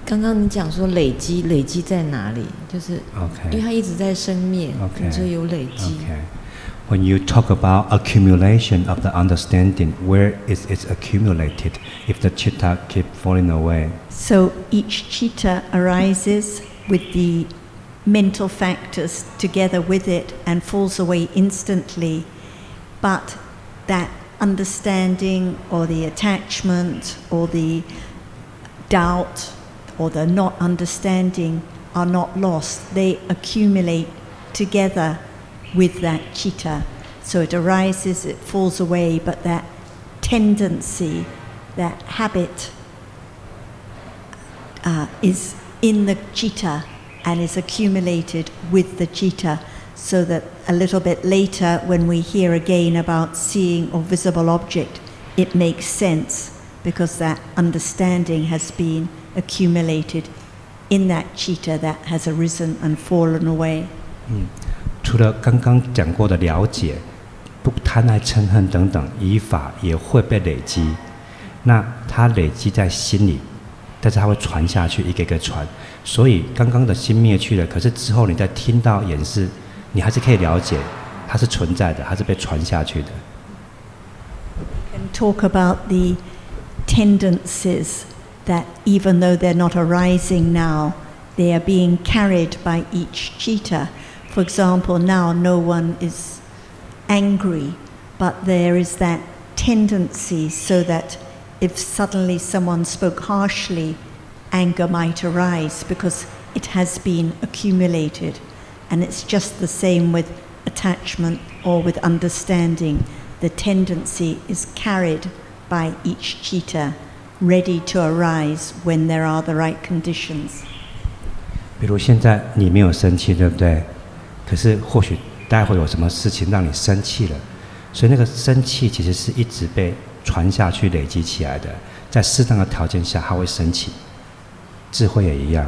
刚刚你讲说累积在哪里？就是因为它一直在生灭，你就有累积。When you talk about accumulation of the understanding, where is it accumulated if the chitta keep falling away? So each chitta arises with the mental factors together with it and falls away instantly, but that understanding or the attachment or the doubt or the not understanding are not lost. They accumulate together with that chitta. So it arises, it falls away, but that tendency, that habit is in the chitta and is accumulated with the chitta, so that a little bit later when we hear again about seeing or visible object, it makes sense because that understanding has been accumulated in that chitta that has arisen and fallen away. 除了刚刚讲过的了解，不贪爱嗔恨等等，依法也会被累积。那它累积在心里，但是它会传下去，一个一个传。所以刚刚的心灭去了，可是之后你在听到演示，你还是可以了解，它是存在的，它是被传下去的。We can talk about the tendencies that even though they're not arising now, they are being carried by each chitta. For example, now no one is angry, but there is that tendency so that if suddenly someone spoke harshly, anger might arise because it has been accumulated. And it's just the same with attachment or with understanding. The tendency is carried by each chitta, ready to arise when there are the right conditions. 比如现在你没有生气，对不对？可是或许待会有什么事情让你生气了，所以那个生气其实是一直被传下去、累积起来的。在适当的条件下，它会升起。智慧也一样。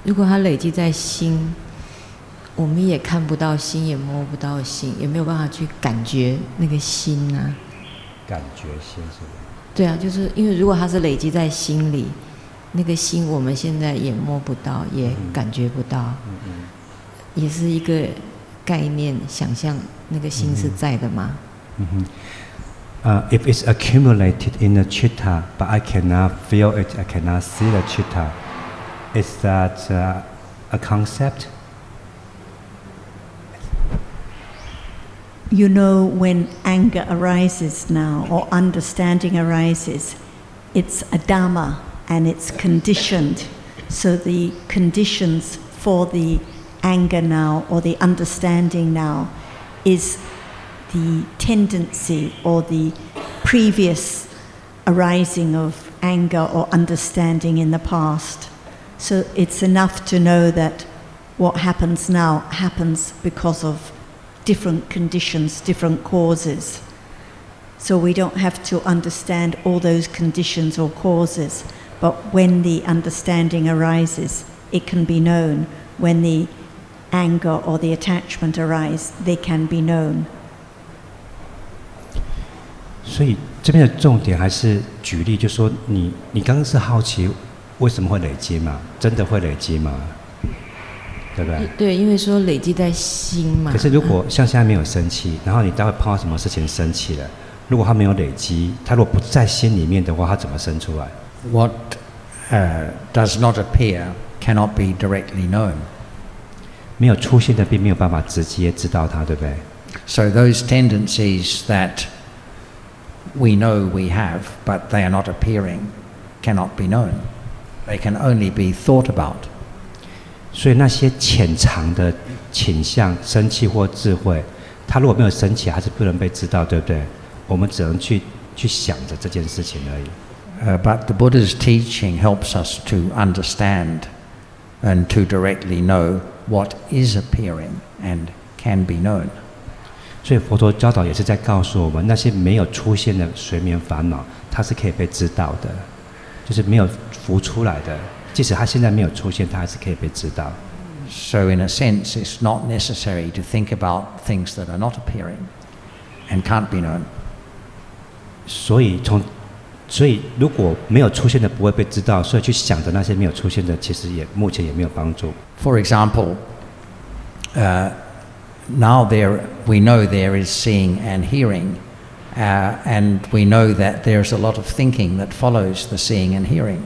如果它累积在心，我们也看不到心，也摸不到心，也没有办法去感觉那个心啊。感觉心是吗？对啊，就是因为如果它是累积在心里，那个心我们现在也摸不到，也感觉不到，也是一个概念，想象那个心是在的吗？If it's accumulated in the chitta, but I cannot feel it, I cannot see the chitta, is that a concept? You know, when anger arises now, or understanding arises, it's a dhamma and it's conditioned. So the conditions for the anger now, or the understanding now, is the tendency or the previous arising of anger or understanding in the past. So it's enough to know that what happens now happens because of different conditions, different causes. So we don't have to understand all those conditions or causes, but when the understanding arises, it can be known. When the anger or the attachment arise, they can be known. 所以这边的重点还是举例，就说你刚刚是好奇为什么会累积嘛？真的会累积吗？对不对？对，因为说累积在心嘛。可是如果像现在没有生气，然后你待会碰到什么事情生气了，如果它没有累积，它如果不在心里面的话，它怎么生出来 ？What does not appear cannot be directly known. 没有出现的并没有办法直接知道它，对不对 So those tendencies that we know we have, but they are not appearing, cannot be known. They can only be thought about. 所以那些潜藏的倾向、生气或智慧，它如果没有升起，还是不能被知道，对不对？我们只能去想着这件事情而已。But the Buddha's teaching helps us to understand and to directly know what is appearing and can be known. 所以佛陀教导也是在告诉我们，那些没有出现的随眠烦恼，它是可以被知道的，就是没有浮出来的。即使它现在没有出现，它还是可以被知道。So in a sense, it's not necessary to think about things that are not appearing and can't be known. 所以如果没有出现的不会被知道，所以去想着那些没有出现的，其实目前也没有帮助。For example, now we know there is seeing and hearing, and we know that there's a lot of thinking that follows the seeing and hearing.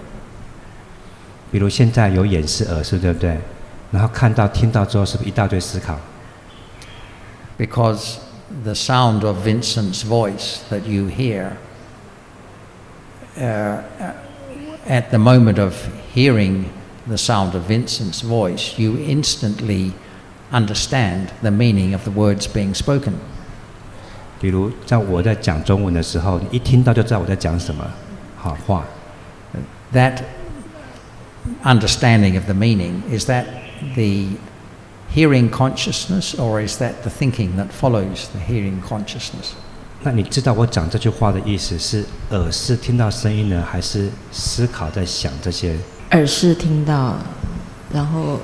比如现在有眼视耳视，对不对？然后看到听到之后，是不是一大堆思考？ Because the sound of Vincent's voice that you hear, at the moment of hearing the sound of Vincent's voice, you instantly understand the meaning of the words being spoken. 比如我在讲中文的时候，你一听到就知道我在讲什么好话。That understanding of the meaning, is that the hearing consciousness, or is that the thinking that follows the hearing consciousness? 那你知道我讲这句话的意思是耳是听到声音呢，还是思考在想这些？耳是听到，然后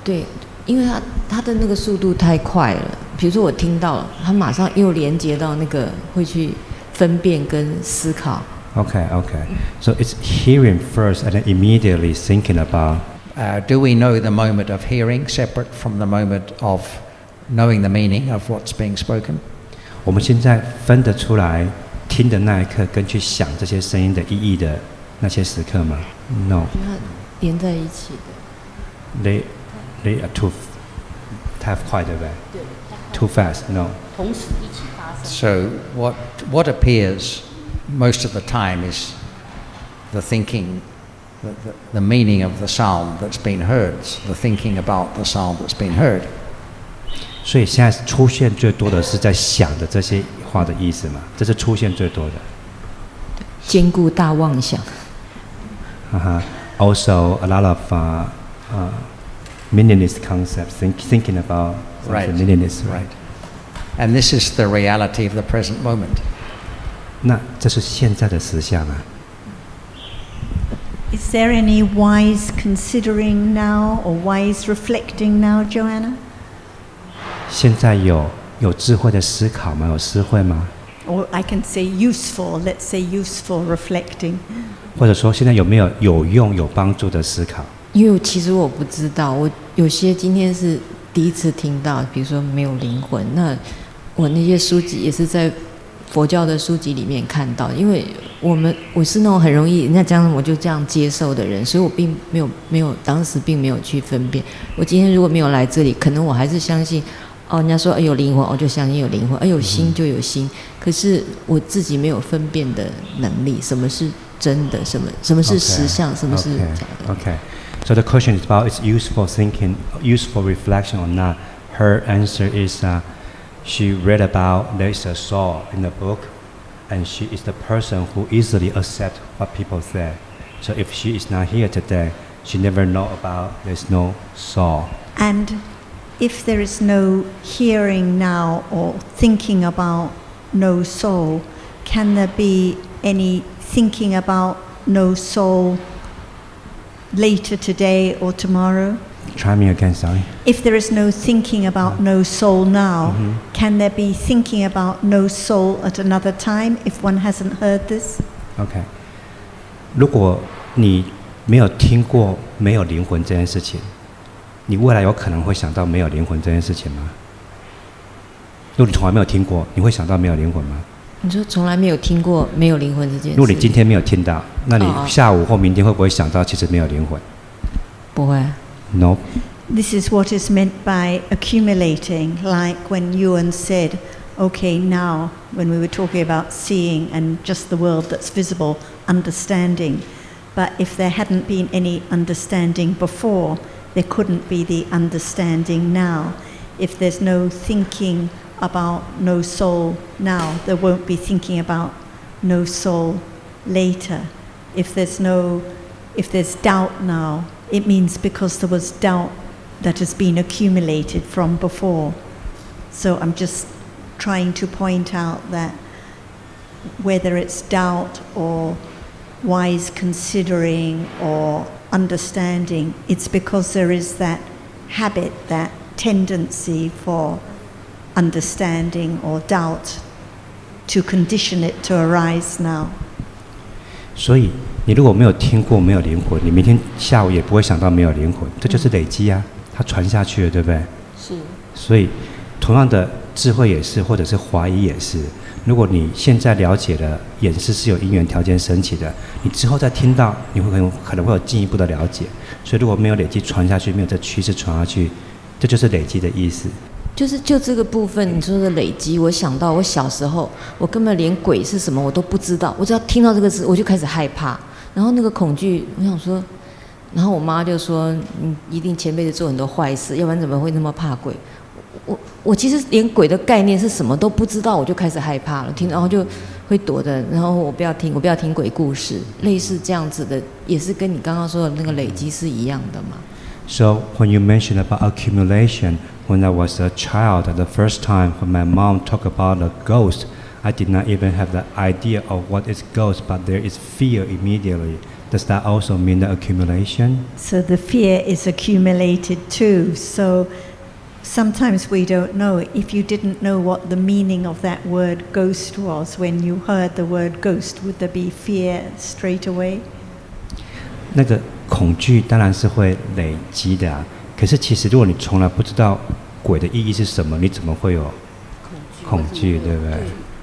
对，因为它的那个速度太快了。比如说我听到了，它马上又连接到那个会去分辨跟思考。Okay. So it's hearing first and then immediately thinking about. Do we know the moment of hearing separate from the moment of knowing the meaning of what's being spoken? 我们现在分得出来听的那一刻跟去想这些声音的意义的那些时刻吗？ No. 它连在一起的。They are too 太快，对不对？对。Too fast. No. 同时一起发生。 So what appears most of the time is the thinking, the meaning of the sound that's been heard, the thinking about the sound that's been heard. 所以现在出现最多的是在想的这些话的意思嘛，这是出现最多的。兼顾大妄想。Also, a lot of meaningless concepts, thinking about Right. meaningless. Right. And this is the reality of the present moment. 那这是现在的实相啊。Is there any wise considering now or wise reflecting now, Joanna? 现在有智慧的思考吗？有思慧吗？ Or I can say useful, let's say useful reflecting. 或者说现在有没有用有帮助的思考？因为其实我不知道，我有些今天是第一次听到，比如说没有灵魂，那我那些书籍也是在佛教的书籍里面看到，因为我是那种很容易人家讲什么我就这样接受的人，所以我并没有当时并没有去分辨。我今天如果没有来这里，可能我还是相信人家说有灵魂，我就相信有灵魂，有心就有心。可是我自己没有分辨的能力，什么是真的，什么是实相，什么是假的。Okay. So the question is about its useful thinking, useful reflection or not. Her answer is she read about there is a soul in the book, and she is the person who easily accepts what people say. So if she is not here today, she never know about there's no soul. And if there is no hearing now or thinking about no soul, can there be any thinking about no soul later today or tomorrow? Try me again, sorry. If there is no thinking about no soul now, can there be thinking about no soul at another time if one hasn't heard this? Okay. 如果你没有听过没有灵魂这件事情，你未来有可能会想到没有灵魂这件事情吗？如果你从来没有听过，你会想到没有灵魂吗？你说从来没有听过没有灵魂这件事？如果你今天没有听到，那你下午或明天会不会想到其实没有灵魂？不会。No. This is what is meant by accumulating, like when Yuan said, okay, now, when we were talking about seeing and just the world that's visible, understanding. But if there hadn't been any understanding before, there couldn't be the understanding now. If there's no thinking about no soul now, there won't be thinking about no soul later. If there's doubt now, it means because there was doubt that has been accumulated from before. So I'm just trying to point out that whether it's doubt or wise considering or understanding, it's because there is that habit, that tendency for understanding or doubt to condition it to arise now. 所以你如果没有听过没有灵魂，你明天下午也不会想到没有灵魂，这就是累积啊，它传下去了，对不对？是。所以同样的智慧也是，或者是怀疑也是。如果你现在了解了眼识是有因缘条件升起的，你之后再听到，你会可能会有进一步的了解。所以如果没有累积传下去，没有这趋势传下去，这就是累积的意思。就这个部分你说的累积，我想到我小时候，我根本连鬼是什么我都不知道，我只要听到这个字我就开始害怕，然后那个恐惧，我想说，然后我妈就说你一定前辈子做很多坏事，要不然怎么会那么怕鬼？我其实连鬼的概念是什么都不知道，我就开始害怕了，然后就会躲的，然后我不要听鬼故事，类似这样子的，也是跟你刚刚说的那个累积是一样的嘛。So when you mentioned about accumulation, when I was a child, the first time when my mom talked about a ghost, I did not even have the idea of what is ghost, but there is fear immediately. Does that also mean the accumulation? So the fear is accumulated too. So sometimes we don't know. If you didn't know what the meaning of that word ghost was, when you heard the word ghost, would there be fear straight away? 那个恐惧当然是会累积的啊。可是其实如果你从来不知道鬼的意义是什么，你怎么会有恐惧，对不对？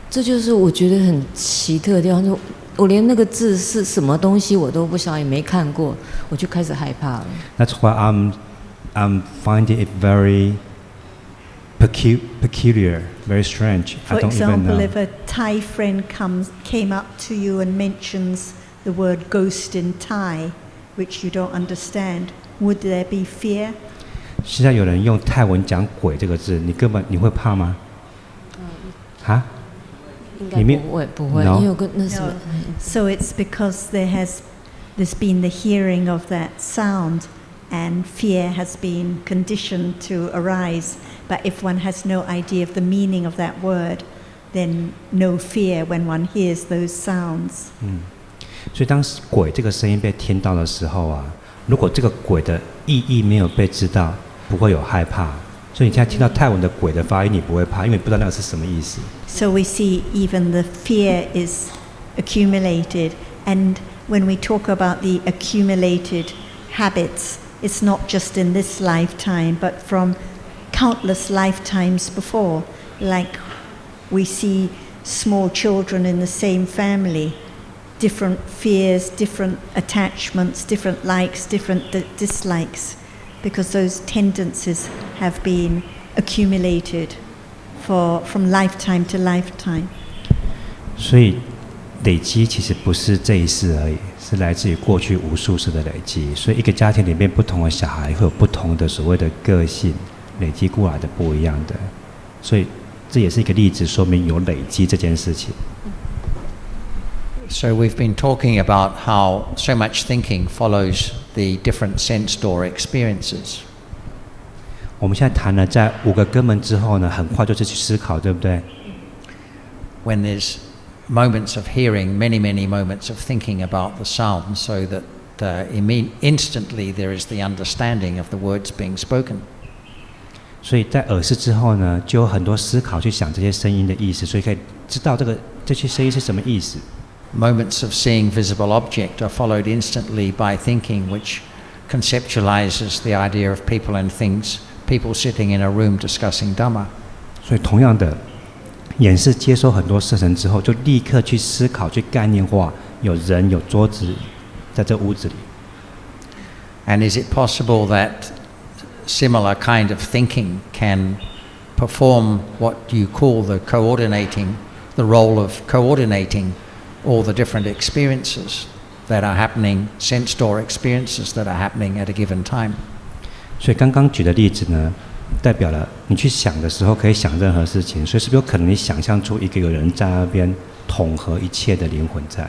这就是我觉得很奇特的地方，我连那个字是什么东西我都不晓得，也没看过，我就开始害怕了。That's why I'm finding it very peculiar, very strange. For I don't even example, know. if a Thai friend came up to you and mentions the word ghost in Thai, which you don't understand, would there be fear? 现在有人用泰文讲“鬼”这个字，你会怕吗？啊？应该不会，因为我跟那什么。So it's because there's been the hearing of that sound, and fear has been conditioned to arise. But if one has no idea of the meaning of that word, then no fear when one hears those sounds. 所以当“鬼”这个声音被听到的时候啊，如果这个“鬼”的意义没有被知道，不会有害怕。所以你现在听到泰文的“鬼”的发音，你不会怕，因为你不知道那个是什么意思。So we see even the fear is accumulated, and when we talk about the accumulated habits, it's not just in this lifetime, but from countless lifetimes before. Like we see small children in the same family, different fears, different attachments, different likes, different dislikes, because those tendencies have been accumulated from lifetime to lifetime. 所以累积其实不是这一世而已，是来自于过去无数世的累积。所以一个家庭里面不同的小孩会有不同的所谓的个性，累积过来的不一样的。所以这也是一个例子，说明有累积这件事情。So we've been talking about how so much thinking follows the different sense door experiences. 我们现在谈了在5个根本之后呢，很快就是去思考，对不对？ When there's moments of hearing, many moments of thinking about the sound, so that instantly there is the understanding of the words being spoken. 所以在耳识之后呢，就有很多思考去想这些声音的意思，所以可以知道这些声音是什么意思。Moments of seeing visible object are followed instantly by thinking, which conceptualizes the idea of people and things, people sitting in a room discussing Dhamma. 所以同样的，眼识接收很多色尘之后，就立刻去思考、去概念化，有人、有桌子，在这屋子里。And is it possible that similar kind of thinking can perform what you call the role of coordinating all the different experiences that are happening, sense door experiences that are happening at a given time? 所以刚刚举的例子呢，代表了你去想的时候可以想任何事情，所以是不是有可能你想象出一个有人在那边统合一切的灵魂在？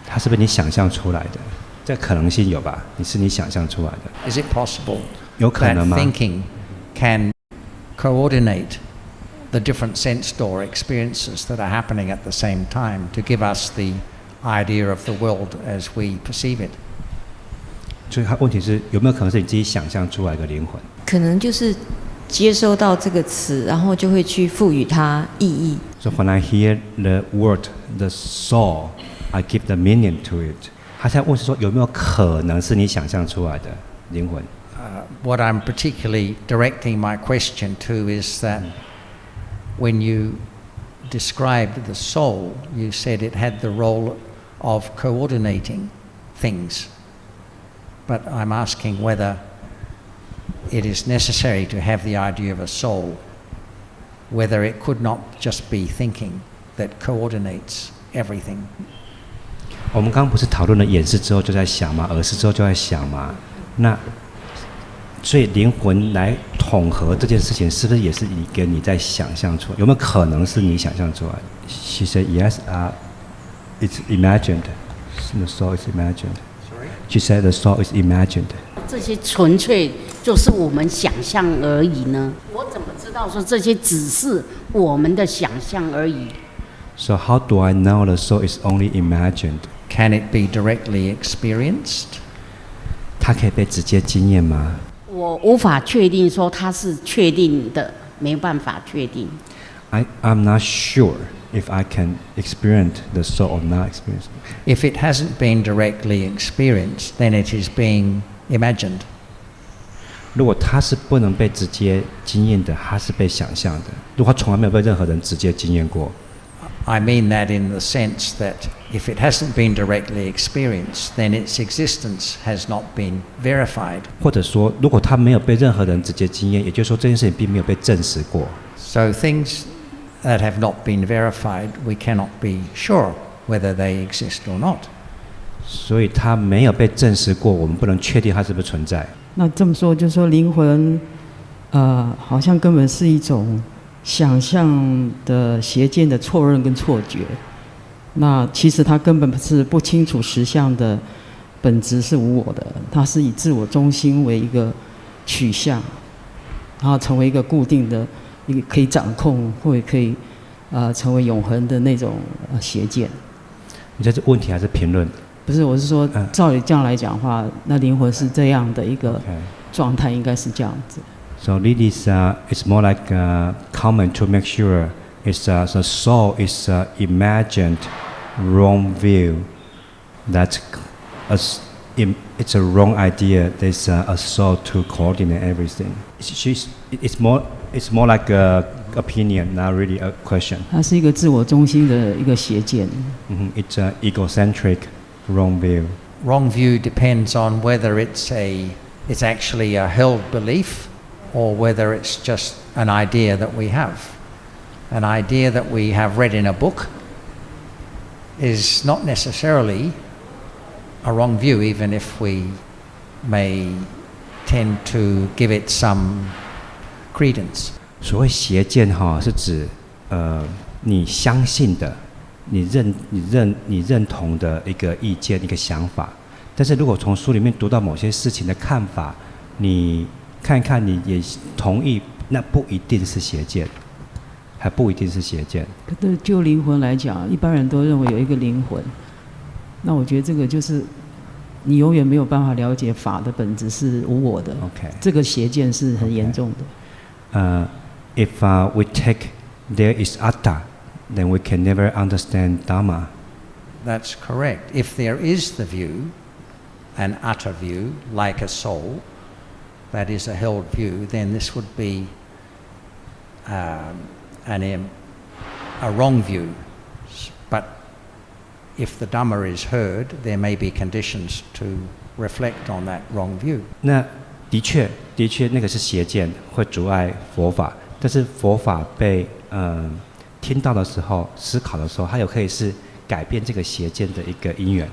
它是不是你想象出来的？这可能性有吧？是你想象出来的。Is it possible 有可能 that 吗？ thinking can coordinate the different sense door experiences that are happening at the same time to give us the idea of the world as we perceive it? 所以它问题是有没有可能是你自己想象出来的灵魂？可能就是接收到这个词，然后就会去赋予它意义， So when I hear the word the soul, I give the meaning to it. 他在问是说有没有可能是你想象出来的灵魂？ What I'm particularly directing my question to is that when you described the soul, you said it had the role of coordinating things. But I'm asking whether it is necessary to have the idea of a soul, whether it could not just be thinking that coordinates everything. 我们刚刚不是讨论了眼识之后就在想吗？耳识之后就在想吗？那所以灵魂来统合这件事情，是不是也是一个你在想象出来？有没有可能是你想象出来的 ？She said yes, it's imagined. The soul is imagined. Sorry? She said the soul is imagined. 这些纯粹就是我们想象而已呢？我怎么知道说这些只是我们的想象而已？ So how do I know the soul is only imagined? Can it be directly experienced? 它可以被直接经验吗？我无法确定说它是确定的，没办法确定。I'm not sure if I can experience the soul or not experience it. If it hasn't been directly experienced, then it is being imagined. 如果它是不能被直接经验的，它是被想象的。如果它从来没有被任何人直接经验过。I mean that in the sense that if it hasn't been directly experienced, then its existence has not been verified. 或者说，如果它没有被任何人直接经验，也就是说这件事情并没有被证实过。So things that have not been verified, we cannot be sure whether they exist or not. 所以它没有被证实过，我们不能确定它是不是存在。那这么说，就是说灵魂，好像根本是一种想象的邪见的错认跟错觉。那其实它根本是不清楚实相的本质是无我的，它是以自我中心为一个取向，然后成为一个固定的、一个可以掌控或者可以成为永恒的那种邪见。你这是问题还是评论？不是，我是说，照理这样来讲的话，那灵魂是这样的一个状态，应该是这样子。So this is it's more like comment to make sure it's the soul is imagined wrong view that it's a wrong idea. There's a soul to coordinate everything. It's more like a opinion, not really a question. 它是一个自我中心的一个邪见。It's an egocentric wrong view. Wrong view depends on whether it's actually a held belief or whether it's just an idea that we have. An idea that we have read in a book is not necessarily a wrong view, even if we may tend to give it some credence. 所谓邪见是指你相信的、你认同的一个意见、一个想法。但是如果从书里面读到某些事情的看法，你看一看，你也同意，那不一定是邪见，还不一定是邪见。可是就灵魂来讲，一般人都认为有一个灵魂。那我觉得这个就是你永远没有办法了解法的本质是无我的。Okay. 这个邪见是很严重的。If we take there is atta, then we can never understand Dhamma. That's correct. If there is the view, an utter view, like a soul, that is a held view, then this would be a wrong view. But if the Dhamma is heard, there may be conditions to reflect on that wrong view. 那的确，那个是邪见，会阻碍佛法。但是佛法被听到的时候、思考的时候，它有可以是改变这个邪见的一个因缘。